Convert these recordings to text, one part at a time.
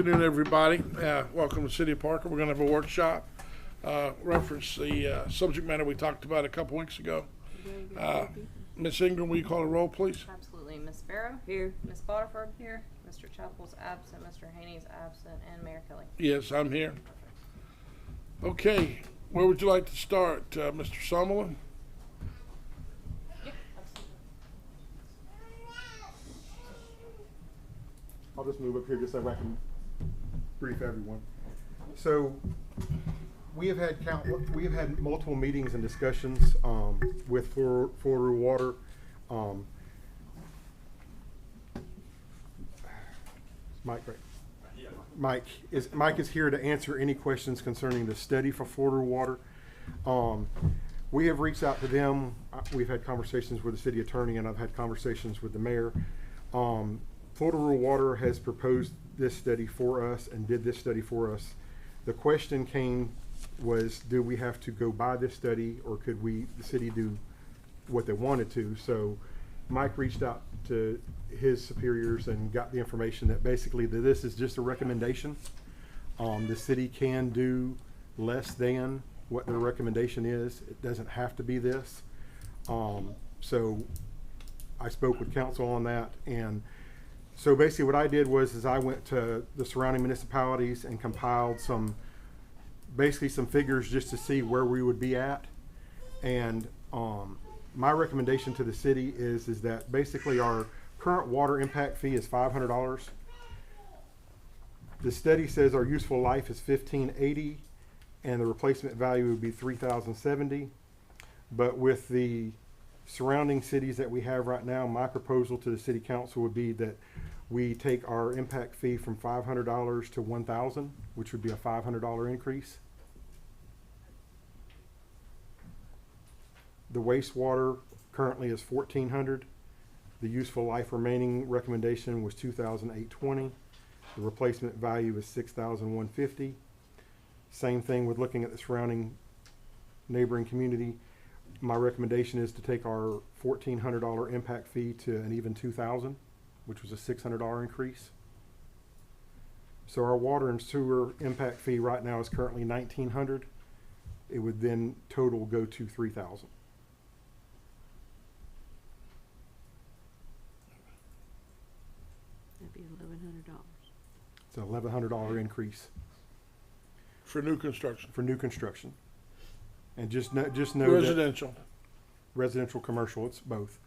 afternoon, everybody. Welcome to City of Parker. We're going to have a workshop, reference the subject matter we talked about a couple weeks ago. Ms. Ingram, will you call a roll, please? Absolutely. Ms. Barrow? Here. Ms. Boterford? Here. Mr. Chappell's absent. Mr. Haney's absent. And Mayor Kelly. Yes, I'm here. Okay, where would you like to start, Mr. Summerlin? Yep, absolutely. I'll just move up here just so I can brief everyone. So we have had multiple meetings and discussions with Florida Water. Mike, right? Yeah. Mike is here to answer any questions concerning the study for Florida Water. We have reached out to them. We've had conversations with the city attorney, and I've had conversations with the mayor. Florida Rural Water has proposed this study for us and did this study for us. The question was, do we have to go by this study, or could the city do what they wanted to? So Mike reached out to his superiors and got the information that basically this is just a recommendation. The city can do less than what their recommendation is. It doesn't have to be this. So I spoke with council on that, and so basically what I did was I went to the surrounding municipalities and compiled some figures just to see where we would be at. And my recommendation to the city is that basically our current water impact fee is $500. The study says our useful life is $1,580, and the replacement value would be $3,070. But with the surrounding cities that we have right now, my proposal to the city council would be that we take our impact fee from $500 to $1,000, which would be a $500 increase. The wastewater currently is $1,400. The useful life remaining recommendation was $2,820. The replacement value is $6,150. Same thing with looking at the surrounding neighboring community. My recommendation is to take our $1,400 impact fee to an even $2,000, which was a $600 increase. So our water and sewer impact fee right now is currently $1,900. It would then total go to $3,000. That'd be $1,100. It's an $1,100 increase For new construction. for new construction. And just know Residential. that residential, commercial, it's both.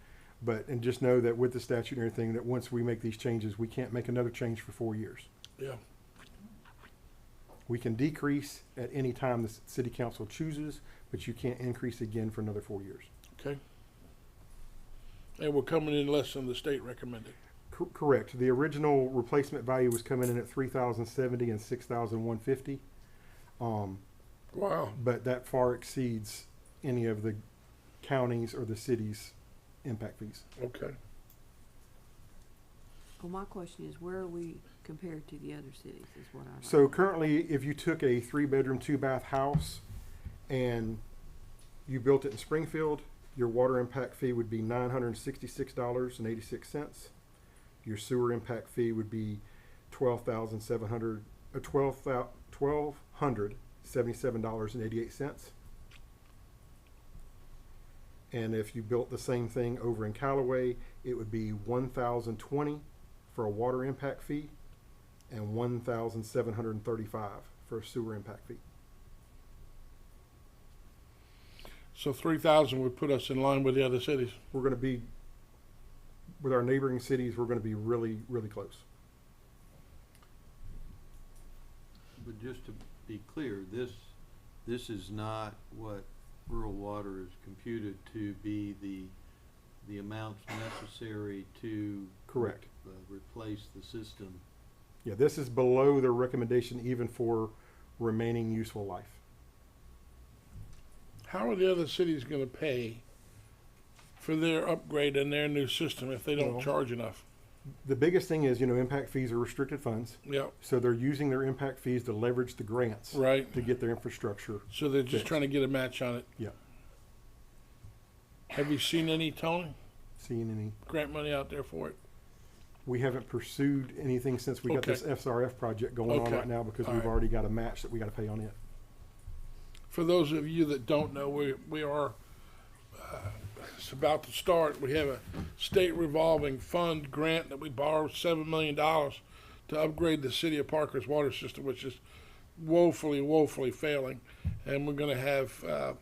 And just know that with the statute and everything, that once we make these changes, we can't make another change for 4 years. Yeah. We can decrease at any time the city council chooses, but you can't increase again for another 4 years. Okay. And we're coming in less than the state recommended. Correct. The original replacement value was coming in at $3,070 and $6,150. Wow. But that far exceeds any of the counties or the cities' impact fees. Okay. Well, my question is, where are we compared to the other cities is what I So currently, if you took a 3-bedroom, 2-bath house and you built it in Springfield, your water impact fee would be $966.86. Your sewer impact fee would be $1,277.88. And if you built the same thing over in Callaway, it would be $1,020 for a water impact fee and $1,735 for a sewer impact fee. So 3,000 would put us in line with the other cities. We're going to be, with our neighboring cities, we're going to be really, really close. But just to be clear, this is not what rural water is computed to be the amounts necessary to Correct. Replace the system. Yeah, this is below their recommendation even for remaining useful life. How are the other cities going to pay for their upgrade and their new system if they don't Well, charge enough? The biggest thing is, impact fees are restricted funds. Yep. So they're using their impact fees to leverage the grants Right. to get their infrastructure. So they're just fixed. trying to get a match on it. Yeah. Have you seen any, Tony, Seeing any? grant money out there for it? We haven't pursued anything since we got Okay. this SRF project going on Okay. right now because All we've right. already got a match that we gotta pay on it. For those of you that don't know, we are, it's about to start. We have a state revolving fund grant that we borrowed $7 million to upgrade the city of Parker's water system, which is woefully failing. And we're gonna have,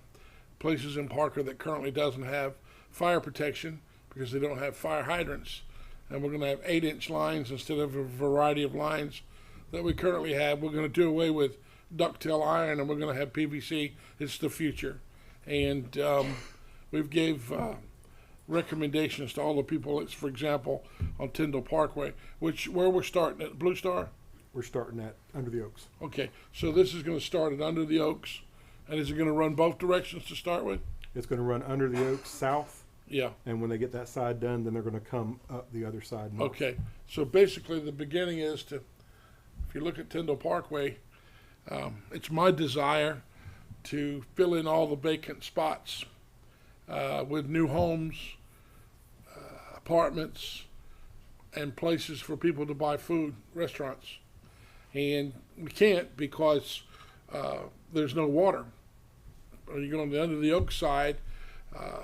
places in Parker that currently doesn't have fire protection because they don't have fire hydrants. And we're gonna have 8-inch lines instead of a variety of lines that we currently have. We're gonna do away with ductile iron and we're gonna have PVC. It's the future. And, we've gave, recommendations to all the people. It's, for example, on Tyndall Parkway, where we're starting at Blue Star. We're starting at Under the Oaks. Okay, so this is going to start at Under the Oaks, and is it going to run both directions to start with? It's gonna run Under the Oaks south, Yeah. and when they get that side done, then they're gonna come up the other side north. Okay, so basically the beginning is to, if you look at Tyndall Parkway, it's my desire to fill in all the vacant spots with new homes, apartments, and places for people to buy food, restaurants. And we can't because there's no water. You go on the Under the Oak side,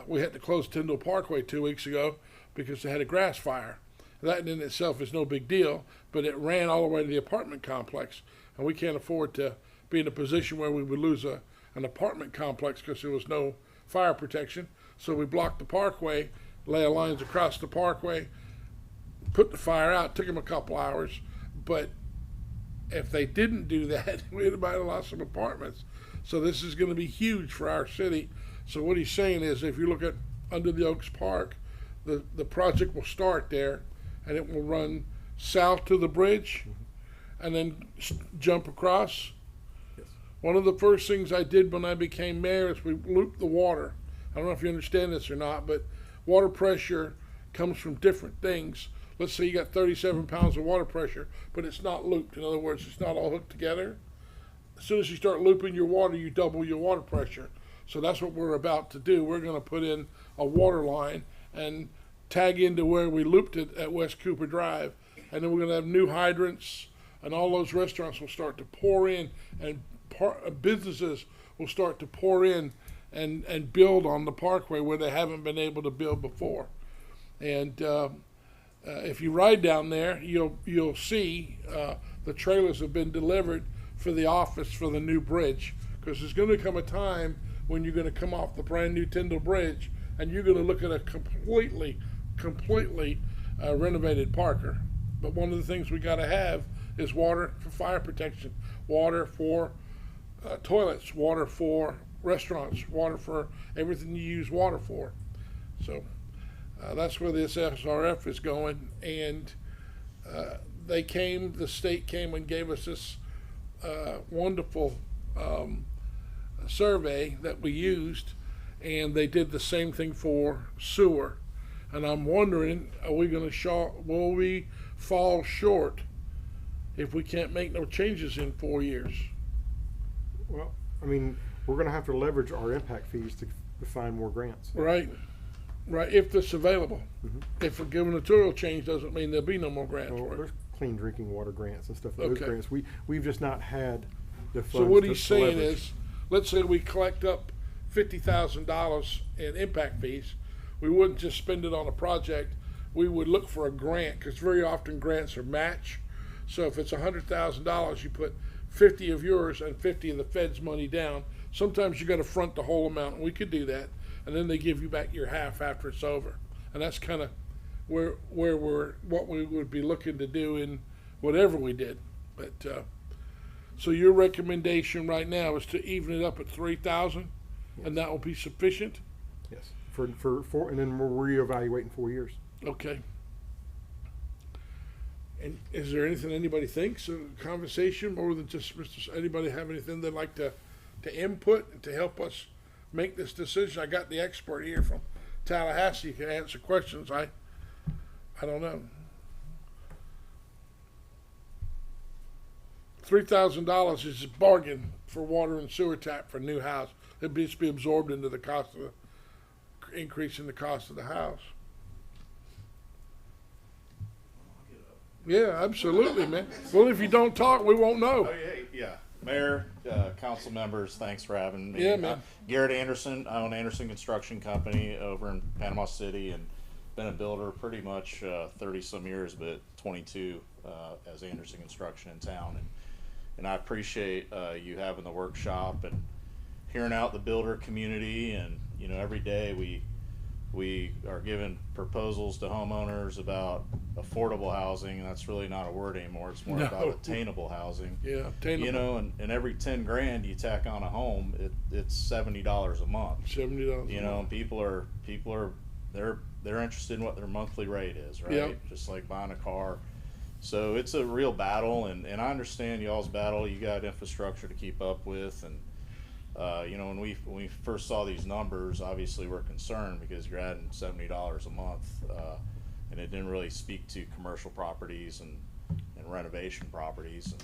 we had to close Tyndall Parkway 2 weeks ago because they had a grass fire. That in itself is no big deal, but it ran all the way to the apartment complex, and we can't afford to be in a position where we would lose an apartment complex because there was no fire protection. So we blocked the parkway, lay lines across the parkway, put the fire out. Took them a couple hours, but if they didn't do that, we might have lost some apartments. So this is going to be huge for our city. So what he's saying is, if you look at Under the Oaks Park, the project will start there, and it will run south to the bridge, and then jump across. Yes. One of the first things I did when I became mayor is we looped the water. I don't know if you understand this or not, but water pressure comes from different things. Let's say you got 37 pounds of water pressure, but it's not looped. In other words, it's not all hooked together. As soon as you start looping your water, you double your water pressure. So that's what we're about to do. We're going to put in a water line and tag into where we looped it at West Cooper Drive. And then we're going to have new hydrants, and all those restaurants will start to pour in, and businesses will start to pour in and build on the parkway where they haven't been able to build before. And if you ride down there, you'll see the trailers have been delivered for the office for the new bridge, because there's going to come a time when you're going to come off the brand new Tyndall Bridge and you're going to look at a completely renovated Parker. But one of the things we got to have is water for fire protection, water for toilets, water for restaurants, water for everything you use water for. So that's where this SRF is going. And the state came and gave us this wonderful survey that we used, and they did the same thing for sewer. And I'm wondering, will we fall short if we can't make no changes in 4 years? Well, I mean, we're gonna have to leverage our impact fees to find more grants. Right, if it's available. Mhm. If a gubernatorial change doesn't mean there'll be no more grants Well, for it. there's clean drinking water grants and stuff. Those Okay. grants, we've just not had the funds. So what to he's saying leverage. is, let's say we collect up $50,000 in impact fees, we wouldn't just spend it on a project, we would look for a grant, because very often grants are match. So if it's $100,000, you put 50 of yours and 50 of the Fed's money down. Sometimes you got to front the whole amount, and we could do that, and then they give you back your half after it's over. And that's kind of what we would be looking to do in whatever we did. But so your recommendation right now is to even it up at 3,000, and that will be sufficient. Yes, for and then we'll reevaluate in 4 years. Okay. And is there anything anybody thinks, a conversation more than just anybody have anything they'd like to input and to help us make this decision? I got the expert here from Tallahassee, can answer questions. I don't know. $3,000 is a bargain for water and sewer tap for a new house. It'd just be absorbed into the cost of the increase in the cost of the house. I'll Yeah, absolutely, man. Well, if you don't talk, we won't know. Oh, yeah. Mayor, council members, thanks for having me. Yeah, man. Garrett Anderson, I own Anderson Construction Company over in Panama City, and been a builder pretty much 30 some years, but 22 as Anderson Construction in town. And I appreciate you having the workshop and hearing out the builder community. And you know, every day we are giving proposals to homeowners about affordable housing. That's really not a word anymore. It's more No. about attainable housing. Yeah, attainable. You know, and every 10 grand you tack on a home, it's $70 a month. $70. You know, and people are they're interested in what their monthly rate is, right? Yep. Just like buying a car. So it's a real battle, and I understand y'all's battle. You got infrastructure to keep up with, and you know, when we first saw these numbers, obviously we're concerned because you're adding $70 a month, and it didn't really speak to commercial properties and renovation properties. And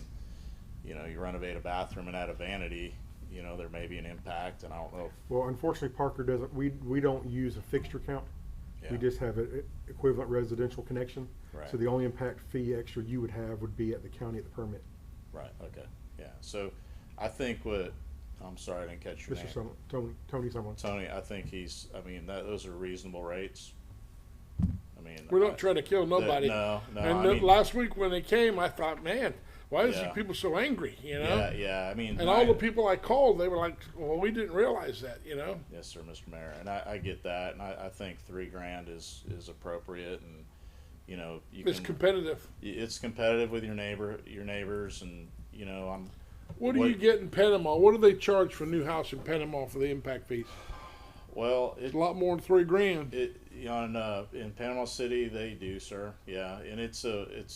you know, you renovate a bathroom and add a vanity, you know, there may be an impact, and I don't know. Well, unfortunately, Parker doesn't, we don't use a fixture count. We Yeah. just have an equivalent residential connection. Right. So the only impact fee extra you would have would be at the county at the permit. Right. Okay. Yeah. So I think I'm sorry, I didn't catch your Mr. name. Tony someone. Tony, I think I mean, those are reasonable rates. I mean, We don't try to kill nobody. No. And I mean, last week when they came, I thought, man, why is Yeah. these people so angry? You know. yeah. I mean, And all the people I called, they were like, well, we didn't realize that, you know? Yes, sir, Mr. Mayor, and I get that, and I think $3,000 is appropriate, and you know, It's competitive. it's competitive with your neighbors, and you know, What do you get in Panama? What do they charge for a new house in Panama for the impact fees? well, It's a lot more than $3,000. in Panama City they do, sir. Yeah, and it's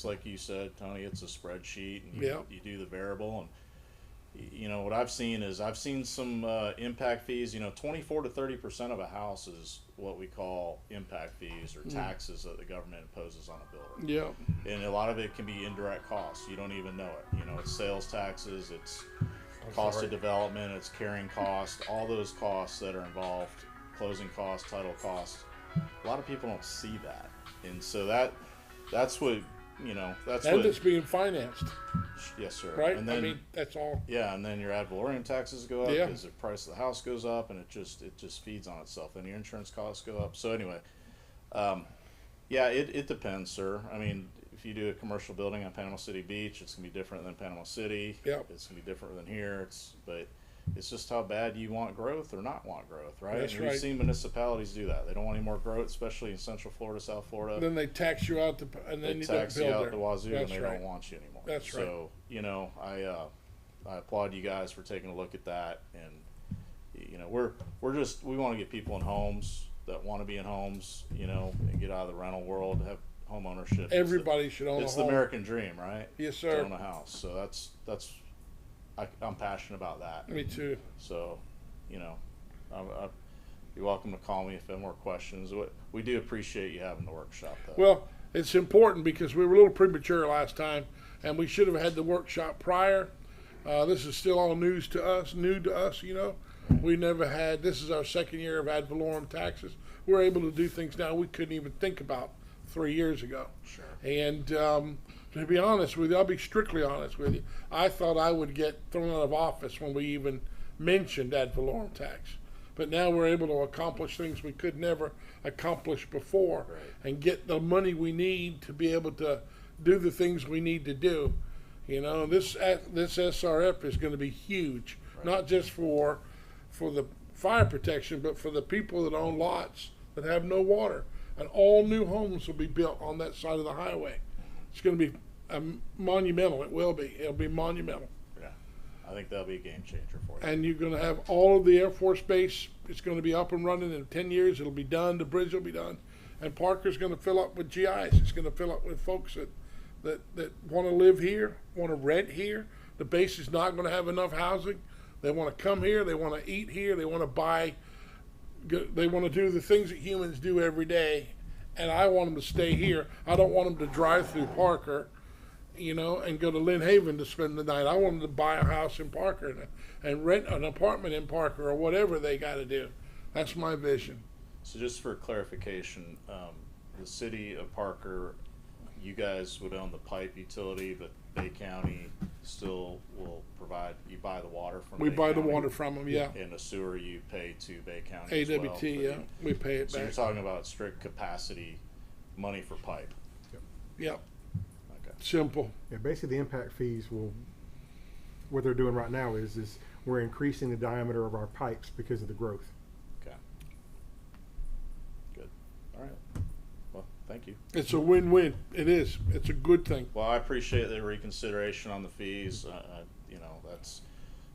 like you said, Tony. It's a spreadsheet, and Yeah. you do the variable, and you know what I've seen some impact fees. You know, 24 to 30% of a house is what we call impact fees or taxes that the government imposes on a builder. Yeah. And a lot of it can be indirect costs. You don't even know it. You know, it's sales taxes, it's cost of development, it's carrying cost, all those costs that are involved, closing costs, title costs. A lot of people don't see that, and so that's what you know. That's And what. it's being financed, Yes, sir. right? And then, I mean, that's all. yeah, and then your ad valorem taxes go up Yeah. because the price of the house goes up, and it just feeds on itself. Then your insurance costs go up. So anyway, yeah, it depends, sir. I mean, if you do a commercial building on Panama City Beach, it's gonna be different than Panama City. Yep. It's gonna be different than here. But it's just how bad you want growth or not want growth, right? That's and right. we've seen municipalities do that. They don't want any more growth, especially in Central Florida, South Florida. Then they tax you out, and then They you don't tax you build out there. the wazoo, and That's they right. don't want you anymore. That's right. So you know, I applaud you guys for taking a look at that, and you know, we want to get people in homes that want to be in homes, you know, and get out of the rental world, have home ownership. Everybody should own It's a the home. American dream, right? Yes, To sir. own a house. So I'm passionate about that. Me too. So, you know, you're welcome to call me if you have more questions. We do appreciate you having the workshop, though. Well, it's important because we were a little premature last time, and we should have had the workshop prior. This is still all new to us, you know. We never had, this is our second year of ad valorem taxes. We're able to do things now we couldn't even think about 3 years ago. Sure. And to be honest with you, I'll be strictly honest with you, I thought I would get thrown out of office when we even mentioned ad valorem tax. But now we're able to accomplish things we could never accomplish before, Right. and get the money we need to be able to do the things we need to do. You know, this SRF is going to be huge, Right. not just for the fire protection, but for the people that own lots that have no water. And all new homes will be built on that side of the highway. It's going to be monumental. It will be. It'll be monumental. Yeah. I think that'll be a game changer for you. And you're going to have all of the Air Force Base. It's going to be up and running in 10 years. It'll be done. The bridge will be done. And Parker's going to fill up with GIs. It's going to fill up with folks that want to live here, want to rent here. The base is not going to have enough housing. They want to come here. They want to eat here. They want to buy. They want to do the things that humans do every day. And I want them to stay here. I don't want them to drive through Parker, you know, and go to Lynn Haven to spend the night. I want them to buy a house in Parker and rent an apartment in Parker or whatever they got to do. That's my vision. So just for clarification, the city of Parker you guys would own the pipe utility, but Bay County still will provide, you buy the water from We Bay buy the County, water from them, yeah. and the sewer you pay to Bay County as well. AWT, for yeah, the- we pay it So you're back. talking about strict capacity money for pipe. Yep, Okay. simple. Yeah, basically the impact fees will, what they're doing right now is we're increasing the diameter of our pipes because of the growth. Okay. Good. All right. Well, thank you. It's a win-win. It is. It's a good thing. Well, I appreciate the reconsideration on the fees. You know,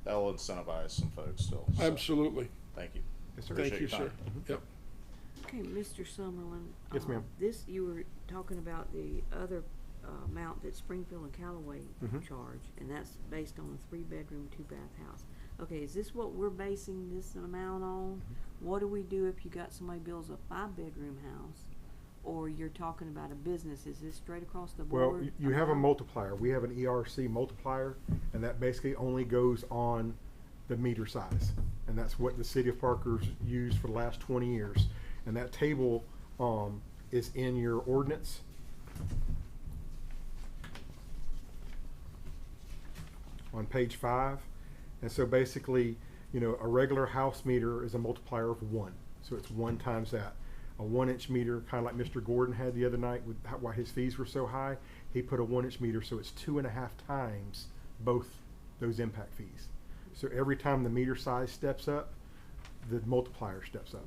that'll incentivize some folks still. So, Absolutely. thank you. Yes, sir. Thank Appreciate you, your sir. time. Yep. Okay, Mr. Summerlin. Yes, ma'am. This, you were talking about the other amount that Springfield and Callaway Mhm. charge, and that's based on a 3-bedroom, 2-bath house. Okay, is this what we're basing this amount on? Mm-hmm. What do we do if you got somebody builds a 5-bedroom house, or you're talking about a business? Is this straight across the board? Well, you have a multiplier. We have an ERC multiplier, and that basically only goes on the meter size. And that's what the city of Parker's used for the last 20 years. And that table is in your ordinance. On page 5. And so basically, you know, a regular house meter is a multiplier of 1. So it's 1 times that. A 1-inch meter, kind of like Mr. Gordon had the other night with why his fees were so high, he put a 1-inch meter, so it's 2.5 times both those impact fees. So every time the meter size steps up, the multiplier steps up.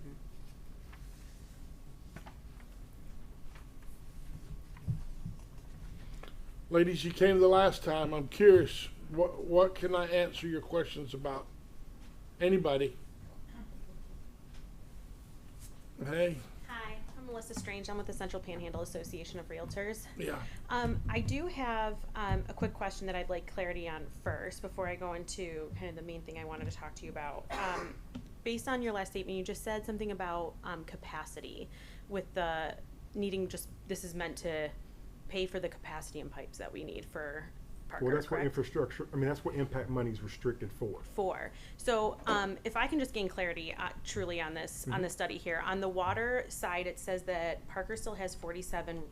Ladies, you came the last time. I'm curious. What can I answer your questions about? Anybody? Hey. Hi, I'm Melissa Strange. I'm with the Central Panhandle Association of Realtors. Yeah. I do have a quick question that I'd like clarity on first before I go into kind of the main thing I wanted to talk to you about. Based on your last statement, you just said something about capacity with the needing this is meant to pay for the capacity and pipes that we need for Parker, Well, that's what correct? infrastructure, I mean, that's what impact money is restricted for. So if I can just gain clarity truly on this on the study here, on the water side, it says that Parker still has 47%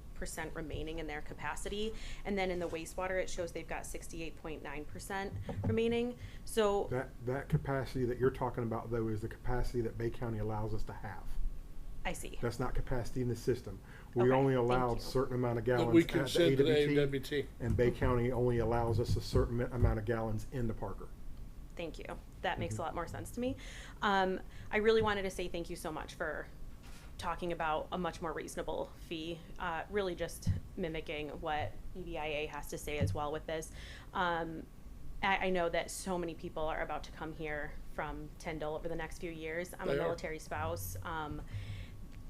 remaining in their capacity, and then in the wastewater, it shows they've got 68.9% remaining. So That capacity that you're talking about, though, is the capacity that Bay County allows us to have. I see. That's not capacity in the system. We Okay, only thank allowed you. certain amount of That gallons we at can the send to the AWT, AWT. and Bay County only allows us a certain amount of gallons into Parker. Thank you. That makes a lot more sense to me. I really wanted to say thank you so much for talking about a much more reasonable fee, really just mimicking what EVIA has to say as well with this. I know that so many people are about to come here from Tyndall over the next few years. I'm They a are. military spouse.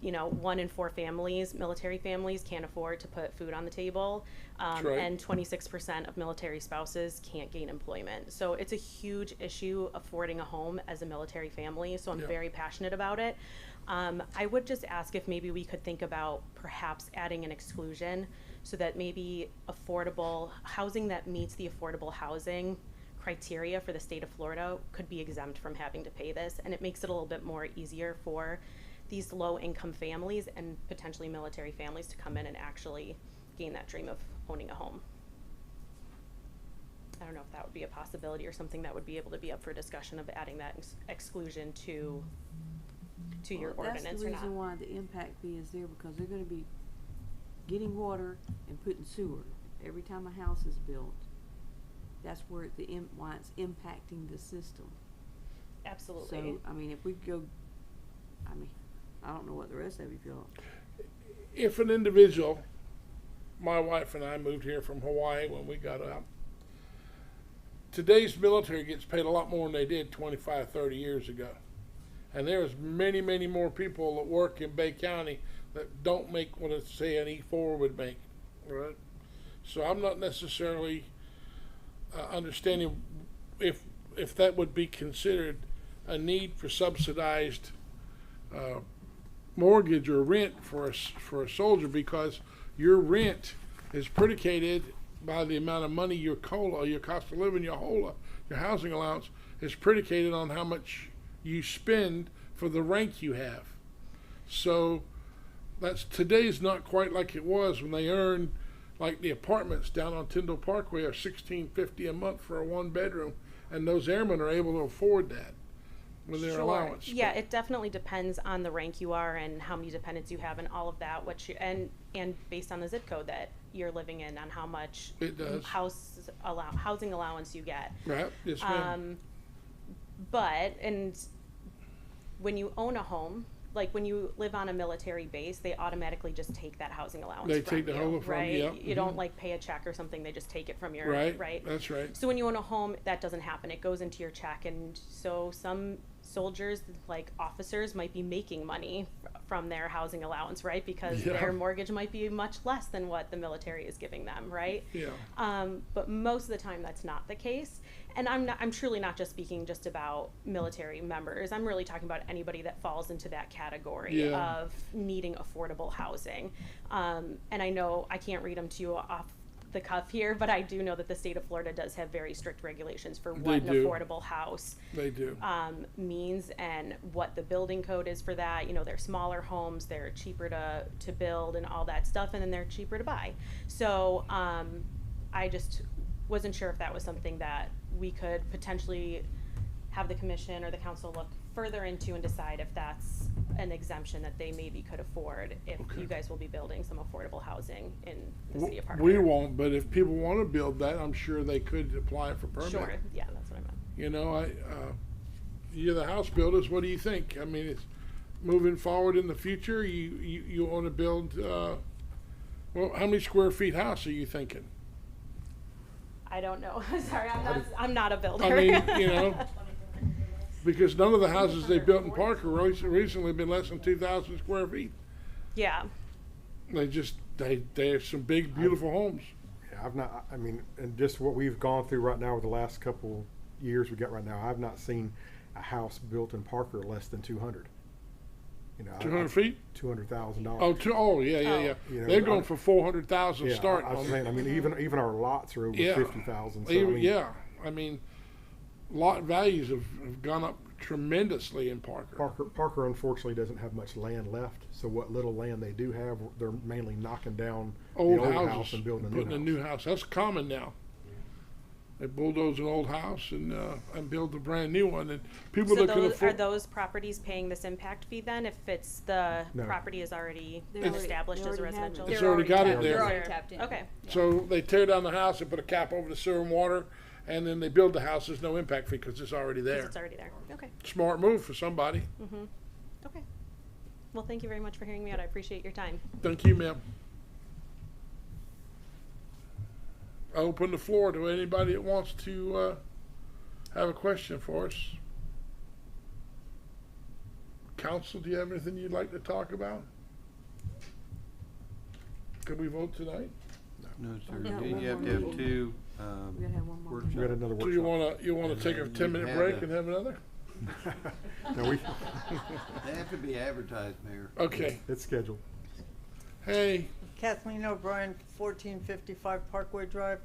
You know, 1 in 4 families, military families, can't afford to put food on the table. That's right. And 26% of military spouses can't gain employment. So it's a huge issue affording a home as a military family. So I'm Yeah. very passionate about it. I would just ask if maybe we could think about perhaps adding an exclusion so that maybe affordable housing that meets the affordable housing criteria for the state of Florida could be exempt from having to pay this. And it makes it a little bit more easier for these low income families and potentially military families to come in and actually gain that dream of owning a home. I don't know if that would be a possibility or something that would be able to be up for discussion of adding that exclusion to your ordinance That's the or reason not. why the impact fee is there, because they're gonna be getting water and putting sewer every time a house is built. That's where why it's impacting the system. Absolutely. So, I mean, if we go, I don't know what the rest of you feel. If an individual, my wife and I moved here from Hawaii when we got out. Today's military gets paid a lot more than they did 25, 30 years ago. And there's many, many more people that work in Bay County that don't make what, say, an E4 would make, right? So I'm not necessarily understanding if that would be considered a need for subsidized mortgage or rent for a soldier, because your rent is predicated by the amount of money your COLA, your cost of living, your HOLA, your housing allowance is predicated on how much you spend for the rank you have. So today's not quite like it was when they earned like the apartments down on Tyndall Parkway are $16.50 a month for a 1 bedroom, and those airmen are able to afford that with their Sure. allowance. Yeah, it definitely depends on the rank you are and how many dependents you have and all of that, and based on the zip code that you're living in, on how much It does. housing allowance you get. Right? Yes, ma'am. And when you own a home, like when you live on a military base, they automatically just take that housing allowance They from take the you, whole from right? you, yep, You don't like pay a check or something, they just take it from your, Right. right? That's right. So when you own a home, that doesn't happen. It goes into your check. And so some soldiers, like officers, might be making money from their housing allowance, right? Because Yeah. their mortgage might be much less than what the military is giving them, right? Yeah. But most of the time that's not the case. And I'm truly not just speaking just about military members. I'm really talking about anybody that falls into that category Yeah. of needing affordable housing. And I know I can't read them to you off the cuff here, but I do know that the state of Florida does have very strict regulations for what an do. affordable house They do. means and what the building code is for that. You know, they're smaller homes, they're cheaper to build and all that stuff, and then they're cheaper to buy. So I just wasn't sure if that was something that we could potentially have the commission or the council look further into and decide if that's an exemption that they maybe could afford if Okay. you guys will be building some affordable housing in the city of Parker. We won't, but if people want to build that, I'm sure they could apply for permit. Sure, yeah, that's what I meant. You know, you're the house builders. What do you think? I mean, it's moving forward in the future. You want to build? Well, how many square feet house are you thinking? I don't know. Sorry, I'm not a builder. I mean, you know, because none of the houses they built in Parker recently have been less than 2,000 square feet. Yeah. They're some big, beautiful homes. Yeah, I mean, and just what we've gone through right now with the last couple years we got right now, I've not seen a house built in Parker less than 200. You know, 200 feet? $200,000. Oh, yeah. You know, They're going for 400,000 yeah, starting. I was saying, I mean, even our lots are over Yeah. 50,000. So, I Even- mean, yeah, I mean, lot values have gone up tremendously in Parker. Parker unfortunately doesn't have much land left. So what little land they do have, they're mainly knocking down Old the old houses, house and building putting a a new house. That's common now. They bulldoze an old house and build a brand new one, and people So that can are afford. those properties paying this impact fee then if it's the No. property is already They already- established they as a already have it. residential? It's They're already got it tapped- there. They're already tapped in. Okay. So they tear down the house and put a cap over the sewer and water, and then they build the house. There's no impact fee because it's already 'Cause there. it's already there. Okay. Smart move for somebody. Okay. Well, thank you very much for hearing me out. I appreciate your time. Thank you, ma'am. I open the floor to anybody that wants to have a question for us. Council, do you have anything you'd like to talk about? Could we vote tonight? No, sir. Yeah, You one have more to have meeting. two, We gotta have one more. workshops. We got another So you workshop. wanna take a And then 10-minute you break have and have another? No, They have to be advertised, Mayor. Okay. it's scheduled. Hey, Kathleen O'Brien, 1455 Parkway Drive.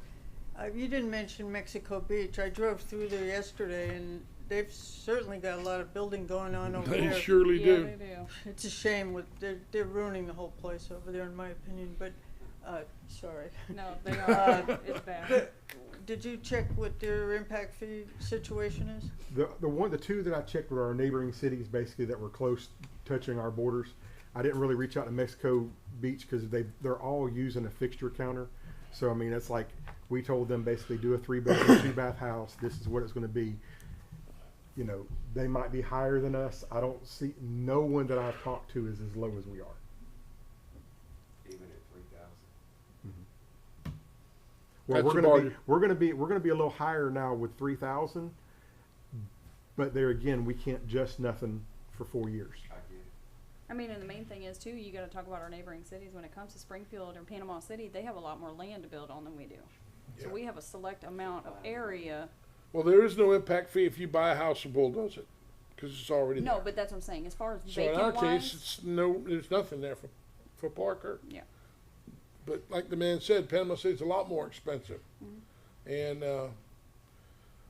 You didn't mention Mexico Beach. I drove through there yesterday, and they've certainly got a lot of building going on over they there. surely Yeah, do. they do. It's a shame. They're ruining the whole place over there, in my opinion. But sorry. No, they are. It's bad. Did you check what their impact fee situation is? The two that I checked were our neighboring cities, basically that were close, touching our borders. I didn't really reach out to Mexico Beach because they're all using a fixture counter. So I mean, it's like we told them basically do a 3-bedroom, 2-bath house. This is what it's going to be. You know, they might be higher than us. I don't see no one that I've talked to is as low as we are. Even at 3,000. Well, That's we're about going to it. be we're going to be a little higher now with 3,000. But there again, we can't just nothing for 4 years. I get it. I mean, and the main thing is too, you gotta talk about our neighboring cities. When it comes to Springfield or Panama City, they have a lot more land to build on than we do. So Yeah. we have a select amount of area. Well, there is no impact fee if you buy a house and bulldoze it, because it's already No, there. but that's what I'm saying. As far as So in our vacant case, wise, it's there's nothing there for Parker. yeah. But like the man said, Panama City's a lot more expensive. Mm-hmm. And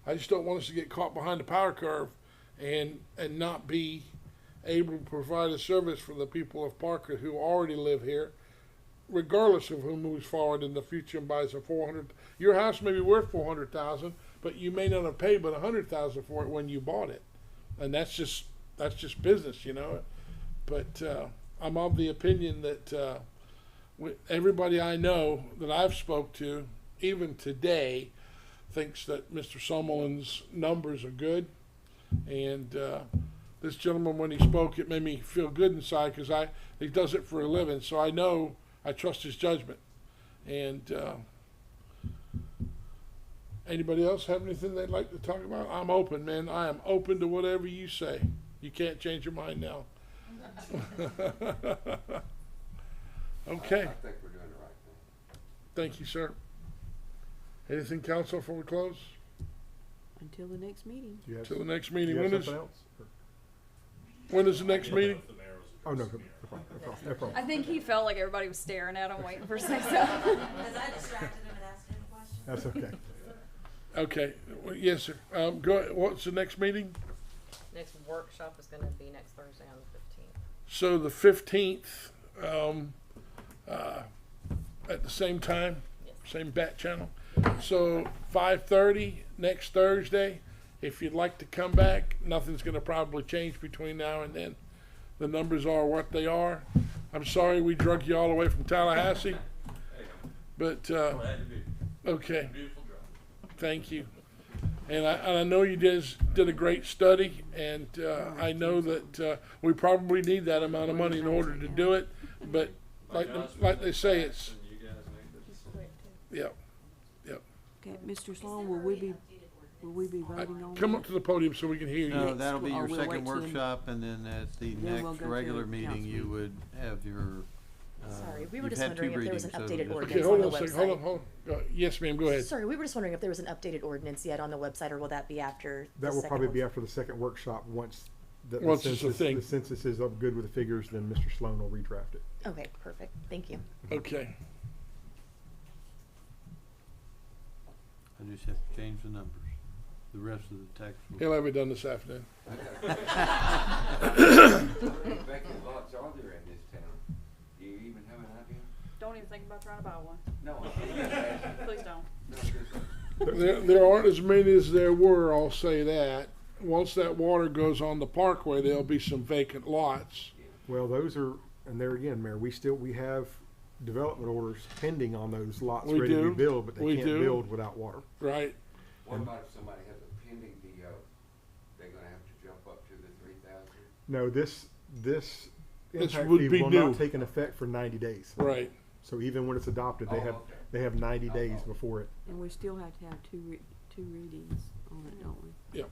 I just don't want us to get caught behind the power curve and not be able to provide a service for the people of Parker who already live here regardless of who moves forward in the future and buys a 400, your house may be worth 400,000, but you may not have paid but 100,000 for it when you bought it, and that's just business, you know. But I'm of the opinion that everybody I know that I've spoke to, even today, thinks that Mr. Summerlin's numbers are good, and this gentleman, when he spoke, it made me feel good inside because he does it for a living, so I know I trust his judgment. And anybody else have anything they'd like to talk about? I'm open, man. I am open to whatever you say. You can't change your mind now. Okay. I think we're doing the right thing. Thank you, sir. Anything, council, before we close? Until the next meeting. Do you have, Till the next do meeting. you have When is something else? Or- the next meeting? Oh, no, no problem, no problem. I think he felt like everybody was staring at him, waiting for say so. Because I distracted him and asked him a question. That's okay. Okay. Well, yes, sir. Go ahead. What's the next meeting? Next workshop is gonna be next Thursday on the 15th. So the 15th, at the same time, same bat channel. So 5:30 next Thursday. If you'd like to come back, nothing's going to probably change between now and then. The numbers are what they are. I'm sorry we drug you all the way from Tallahassee, but okay. Thank you. And I know you did a great study, and I know that we probably need that amount of money in order to do it. But like they say, it's yep. Okay, Mr. Sloan, will we be voting on Come that? up to the podium so we can hear you. No, that'll be Or your we'll second wait till- workshop, and then at the Then we'll next go to regular the meeting, council you meeting. would have your, Sorry, we were you've just had two wondering if there was an readings, so updated it'll Okay, just- ordinance hold on on the a second. website. Hold on. Yes, ma'am. Go ahead. Sorry, we were just wondering if there was an updated ordinance yet on the website, or will that be after the That will second probably be workshop? after the second workshop, once the Once it's a thing. the census is up good with the figures, then Mr. Sloan will redraft it. Okay, perfect. Thank you. Okay. I just have to change the numbers. The rest of the tax. will- He'll have it done this afternoon. How many vacant lots are there in this town? Do you even have an idea? Don't even think about trying to buy one. No, I'm just asking. Please don't. No, just- There aren't as many as there were, I'll say that. Once that water goes on the parkway, there'll be some vacant lots. Well, those are, and there again, Mayor, we have development orders pending on those lots We ready to do. be built, but We they can't do. build without water. Right? What about if somebody has a pending DO? They're gonna have to jump up to the 3,000? No, this impact would fee be will new. not take an effect for 90 days. Right. So even when it's adopted, Oh, okay. they have 90 days Oh. before it. And we still have to have two readings on it, don't we?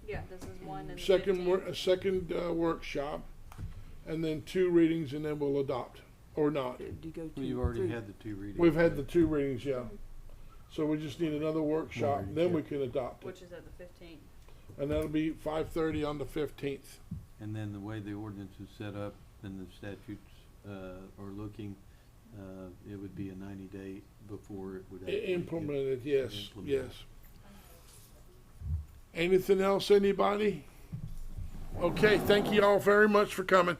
Yeah, this is one and the Second, 15th. a second workshop, and then 2 readings, and then we'll adopt, or not. Do you go Well, you've to already three? had the two readings. We've had the 2 readings, yeah. So we just need another workshop, reading, then yeah. we can adopt it. Which is at the 15th. And that'll be 5:30 on the 15th. And then the way the ordinance is set up and the statutes, are looking, it would be a 90-day before it would actually get Implemented, yes, implemented. yes. Anything else, anybody? Okay, thank you all very much for coming.